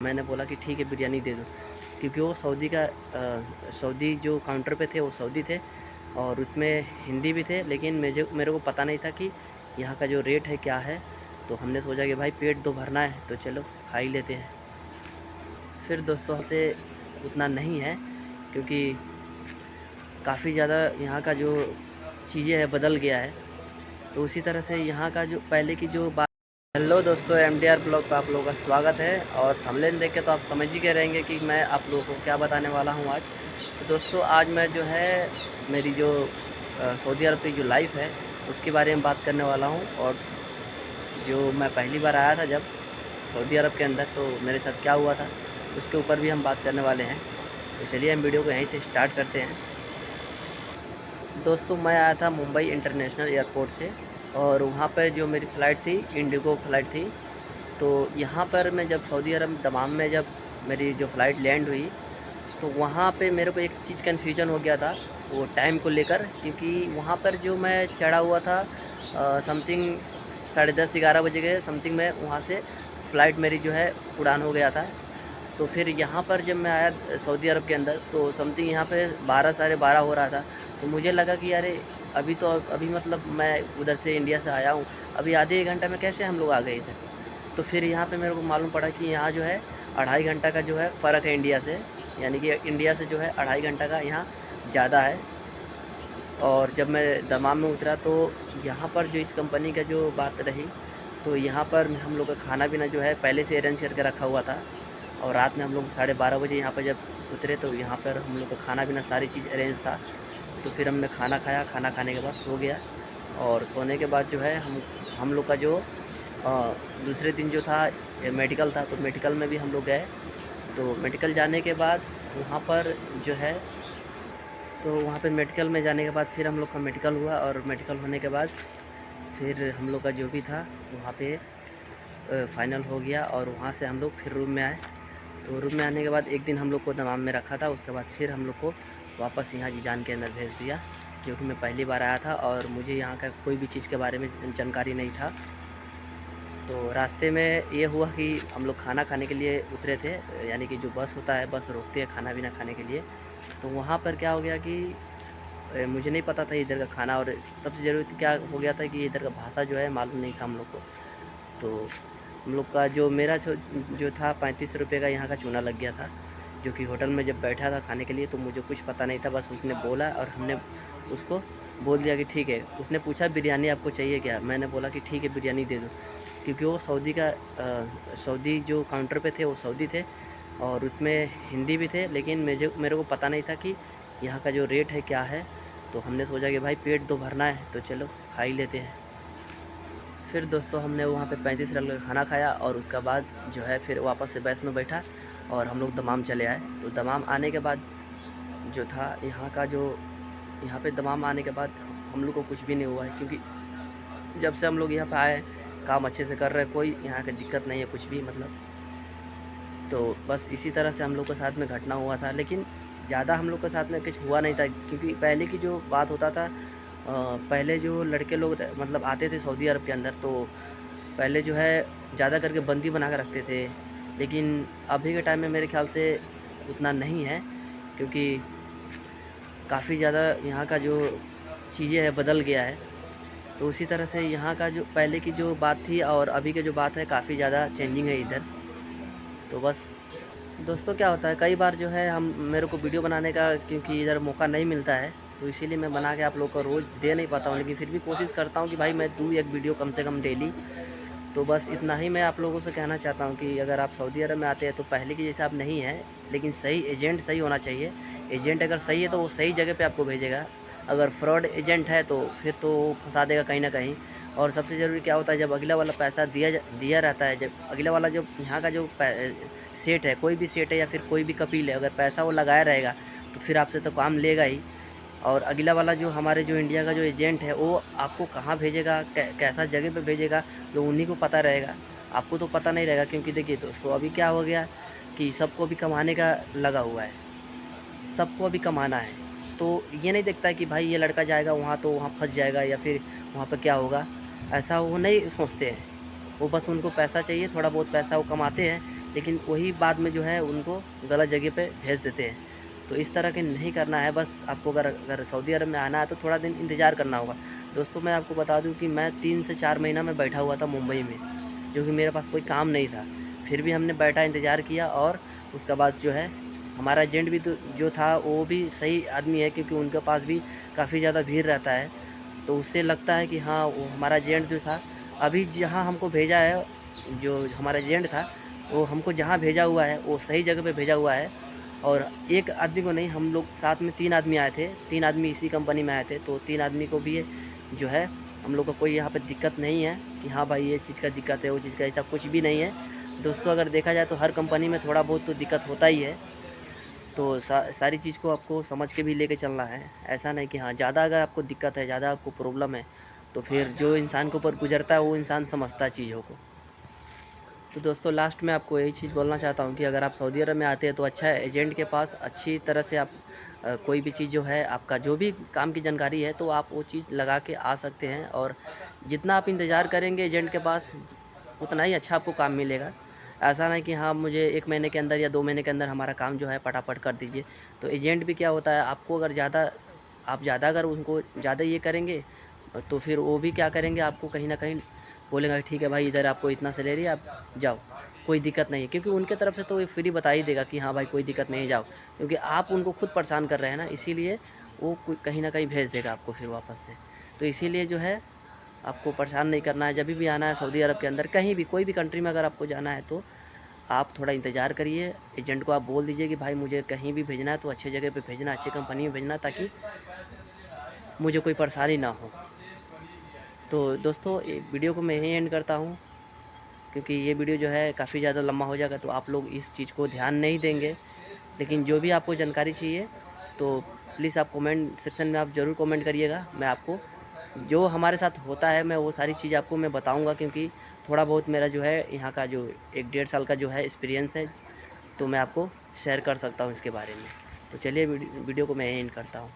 मैंने बोला कि ठीक है बिरयानी दे दो, क्योंकि वो सऊदी जो काउंटर पे थे वो सऊदी थे और उसमें हिंदी भी थे, लेकिन मेरे को पता नहीं था कि यहाँ का जो रेट है क्या है। तो हमने सोचा कि भाई पेट तो भरना है तो चलो खा ही लेते हैं। फिर दोस्तों हमसे उतना नहीं है, क्योंकि काफ़ी ज़्यादा यहाँ का जो चीज़ें है बदल गया है। तो उसी तरह से यहाँ का जो पहले की जो बात। हेलो दोस्तों, MDR ब्लॉग पर आप लोगों का स्वागत है। और थंबनेल देख के तो आप समझ ही गए रहेंगे कि मैं आप लोगों को क्या बताने वाला हूँ आज। तो दोस्तों आज मैं जो है मेरी जो सऊदी अरब की जो लाइफ है उसके बारे में बात करने वाला हूँ। और जो मैं पहली बार आया था जब सऊदी अरब के अंदर, तो मेरे साथ क्या हुआ था उसके ऊपर भी हम बात करने वाले हैं। तो चलिए हम वीडियो को यहीं से स्टार्ट करते हैं। दोस्तों मैं आया था मुंबई इंटरनेशनल एयरपोर्ट से, और वहाँ पर जो मेरी फ़्लाइट थी इंडिगो फ़्लाइट थी। तो यहाँ पर मैं जब सऊदी अरब दमाम में जब मेरी जो फ़्लाइट लैंड हुई, तो वहाँ पे मेरे को एक चीज़ कन्फ्यूजन हो गया था वो टाइम को लेकर, क्योंकि वहाँ पर जो मैं चढ़ा हुआ था समथिंग 10:30-11 बजे के समथिंग में वहाँ से फ़्लाइट मेरी जो है उड़ान हो गया था। तो फिर यहाँ पर जब मैं आया सऊदी अरब के अंदर, तो समथिंग यहाँ पे 12 साढ़े 12 हो रहा था। तो मुझे लगा कि अरे अभी मतलब मैं उधर से इंडिया से आया हूँ, अभी आधे 1 घंटे में कैसे हम लोग आ गए थे। तो फिर यहाँ पे मेरे को मालूम पड़ा कि यहाँ जो है 2.5 घंटा का जो है फ़र्क है इंडिया से, यानी कि इंडिया से जो है 2.5 घंटा का यहाँ ज़्यादा है। और जब मैं दमाम में उतरा तो यहाँ पर जो इस कंपनी का जो बात रही, तो यहाँ पर हम लोग का खाना पीना जो है पहले से अरेंज करके रखा हुआ था। और रात में हम लोग 12:30 बजे यहाँ पर जब उतरे, तो यहाँ पर हम लोग का खाना पीना सारी चीज़ अरेंज था। तो फिर हमने खाना खाया, खाना खाने के बाद सो गया। और सोने के बाद जो है हम लोग का जो दूसरे दिन जो था मेडिकल था, तो मेडिकल में भी हम लोग गए। तो मेडिकल जाने के बाद वहाँ पर जो है, तो वहाँ पे मेडिकल में जाने के बाद फिर हम लोग का मेडिकल हुआ, और मेडिकल होने के बाद फिर हम लोग का जो भी था वहाँ पे फ़ाइनल हो गया। और वहाँ से हम लोग फिर रूम में आए। तो रूम में आने के बाद एक दिन हम लोग को दमाम में रखा था, उसके बाद फिर हम लोग को वापस यहाँ जीजान के अंदर भेज दिया, जो कि मैं पहली बार आया था और मुझे यहाँ का कोई भी चीज़ के बारे में जानकारी नहीं था। तो रास्ते में ये हुआ कि हम लोग खाना खाने के लिए उतरे थे, यानी कि जो बस होता है, बस रोकती है खाना पीना खाने के लिए। तो वहाँ पर क्या हो गया कि मुझे नहीं पता था इधर का खाना, और सबसे ज़रूरी क्या हो गया था कि इधर का भाषा जो है मालूम नहीं था हम लोग को। तो हम लोग का जो था 35 रुपये का यहाँ का चूना लग गया था, जो कि होटल में जब बैठा था खाने के लिए तो मुझे कुछ पता नहीं था। बस उसने बोला और हमने उसको बोल दिया कि ठीक है। उसने पूछा बिरयानी आपको चाहिए क्या, मैंने बोला कि ठीक है बिरयानी दे दो, क्योंकि वो सऊदी जो काउंटर पे थे वो सऊदी थे और उसमें हिंदी भी थे, लेकिन मेरे को पता नहीं था कि यहाँ का जो रेट है क्या है। तो हमने सोचा कि भाई पेट तो भरना है तो चलो खा ही लेते हैं। फिर दोस्तों हमने वहाँ पे 35 रंग का खाना खाया, और उसके बाद जो है फिर वापस से बस में बैठा और हम लोग दमाम चले आए। तो दमाम आने के बाद जो था यहाँ पे दमाम आने के बाद हम लोग को कुछ भी नहीं हुआ है, क्योंकि जब से हम लोग यहाँ पे आए काम अच्छे से कर रहे हैं, कोई यहाँ की दिक्कत नहीं है कुछ भी मतलब। तो बस इसी तरह से हम लोग के साथ में घटना हुआ था, लेकिन ज़्यादा हम लोग के साथ में कुछ हुआ नहीं था, क्योंकि पहले की जो बात होता था, पहले जो लड़के लोग मतलब आते थे सऊदी अरब के अंदर, तो पहले जो है ज़्यादा करके बंदी बना कर रखते थे। लेकिन अभी के टाइम में मेरे ख्याल से उतना नहीं है, क्योंकि काफ़ी ज़्यादा यहाँ का जो चीज़ें है बदल गया है। तो उसी तरह से यहाँ का जो पहले की जो बात थी और अभी की जो बात है, काफ़ी ज़्यादा चेंजिंग है इधर। तो बस दोस्तों क्या होता है, कई बार जो है मेरे को वीडियो बनाने का क्योंकि इधर मौका नहीं मिलता है, तो इसीलिए मैं बना के आप लोग को रोज़ दे नहीं पाता हूँ, लेकिन फिर भी कोशिश करता हूँ कि भाई मैं दूँ एक वीडियो कम से कम डेली। तो बस इतना ही मैं आप लोगों से कहना चाहता हूँ कि अगर आप सऊदी अरब में आते हैं तो पहले के जैसे आप नहीं हैं, लेकिन सही एजेंट सही होना चाहिए। एजेंट अगर सही है तो वो सही जगह पे आपको भेजेगा। अगर फ्रॉड एजेंट है तो फिर तो वो फंसा देगा कहीं ना कहीं। और सबसे ज़रूरी क्या होता है, जब अगला वाला पैसा दिया रहता है, जब अगला वाला जो यहाँ का जो सेठ है, कोई भी सेठ है या फिर कोई भी कपील है, अगर पैसा वो लगाया रहेगा तो फिर आपसे तो काम लेगा ही। और अगला वाला जो हमारे जो इंडिया का जो एजेंट है वो आपको कहाँ भेजेगा, कैसा जगह पे भेजेगा, जो उन्हीं को पता रहेगा। आपको तो पता नहीं रहेगा, क्योंकि देखिए दोस्तों अभी क्या हो गया कि सबको भी कमाने का लगा हुआ है, सबको अभी कमाना है। तो ये नहीं देखता है कि भाई ये लड़का जाएगा वहाँ तो वहाँ फंस जाएगा या फिर वहाँ पर क्या होगा, ऐसा वो नहीं सोचते हैं। वो बस उनको पैसा चाहिए, थोड़ा बहुत पैसा वो कमाते हैं, लेकिन वही बाद में जो है उनको गलत जगह पे भेज देते हैं। तो इस तरह के नहीं करना है। बस आपको अगर सऊदी अरब में आना है तो थोड़ा दिन इंतज़ार करना होगा। दोस्तों मैं आपको बता दूं कि मैं 3 से 4 महीना में बैठा हुआ था मुंबई में, जो कि मेरे पास कोई काम नहीं था। फिर भी हमने बैठा, इंतज़ार किया, और उसके बाद जो है हमारा एजेंट भी तो जो था वो भी सही आदमी है, क्योंकि उनके पास भी काफ़ी ज़्यादा भीड़ रहता है। तो उससे लगता है कि हाँ, वो हमारा एजेंट जो था अभी जहाँ हमको भेजा है, जो हमारा एजेंट था वो हमको जहाँ भेजा हुआ है वो सही जगह पे भेजा हुआ है। और एक आदमी को नहीं, हम लोग साथ में 3 आदमी आए थे, 3 आदमी इसी कंपनी में आए थे। तो 3 आदमी को भी जो है हम लोग को कोई यहाँ पे दिक्कत नहीं है कि हाँ भाई ये चीज़ का दिक्कत है, वो चीज़ का, ऐसा कुछ भी नहीं है। दोस्तों अगर देखा जाए तो हर कंपनी में थोड़ा बहुत तो दिक्कत होता ही है। तो सारी चीज़ को आपको समझ के भी लेके चलना है। ऐसा नहीं कि हाँ, ज़्यादा अगर आपको दिक्कत है, ज़्यादा आपको प्रॉब्लम है, तो फिर जो इंसान के ऊपर गुजरता है वो इंसान समझता है चीज़ों को। तो दोस्तों लास्ट में आपको यही चीज़ बोलना चाहता हूँ कि अगर आप सऊदी अरब में आते हैं तो अच्छा है, एजेंट के पास अच्छी तरह से आप कोई भी चीज़ जो है, आपका जो भी काम की जानकारी है, तो आप वो चीज़ लगा के आ सकते हैं। और जितना आप इंतज़ार करेंगे एजेंट के पास, उतना ही अच्छा आपको काम मिलेगा। ऐसा नहीं कि हाँ, मुझे 1 महीने के अंदर या 2 महीने के अंदर हमारा काम जो है फटाफट कर दीजिए। तो एजेंट भी क्या होता है, आपको अगर ज़्यादा अगर उनको ज़्यादा ये करेंगे, तो फिर वो भी क्या करेंगे, आपको कहीं न कहीं बोलेगा ठीक है भाई, इधर आपको इतना सैलरी है, आप जाओ, कोई दिक्कत नहीं है। क्योंकि उनके तरफ से तो ये फ्री बता ही देगा कि हाँ भाई कोई दिक्कत नहीं, जाओ। क्योंकि आप उनको खुद परेशान कर रहे हैं ना, इसीलिए वो कहीं न कहीं भेज देगा आपको फिर वापस से। तो इसीलिए जो है आपको परेशान नहीं करना है। जब भी आना है सऊदी अरब के अंदर, कहीं भी कोई भी कंट्री में अगर आपको जाना है तो आप थोड़ा इंतज़ार करिए। एजेंट को आप बोल दीजिए कि भाई मुझे कहीं भी भेजना है तो अच्छी जगह पे भेजना, अच्छी कंपनी में भेजना, ताकि मुझे कोई परेशानी ना हो। तो दोस्तों ये वीडियो को मैं यहीं एंड करता हूँ, क्योंकि ये वीडियो जो है काफ़ी ज़्यादा लंबा हो जाएगा, तो आप लोग इस चीज़ को ध्यान नहीं देंगे। लेकिन जो भी आपको जानकारी चाहिए तो प्लीज़ आप कमेंट सेक्शन में आप ज़रूर कमेंट करिएगा। मैं आपको जो हमारे साथ होता है मैं वो सारी चीज़ आपको मैं बताऊंगा, क्योंकि थोड़ा बहुत मेरा जो है यहाँ का जो 1 डेढ़ साल का जो है एक्सपीरियंस है, तो मैं आपको शेयर कर सकता हूँ इसके बारे में। तो चलिए वीडियो को मैं एंड करता हूँ।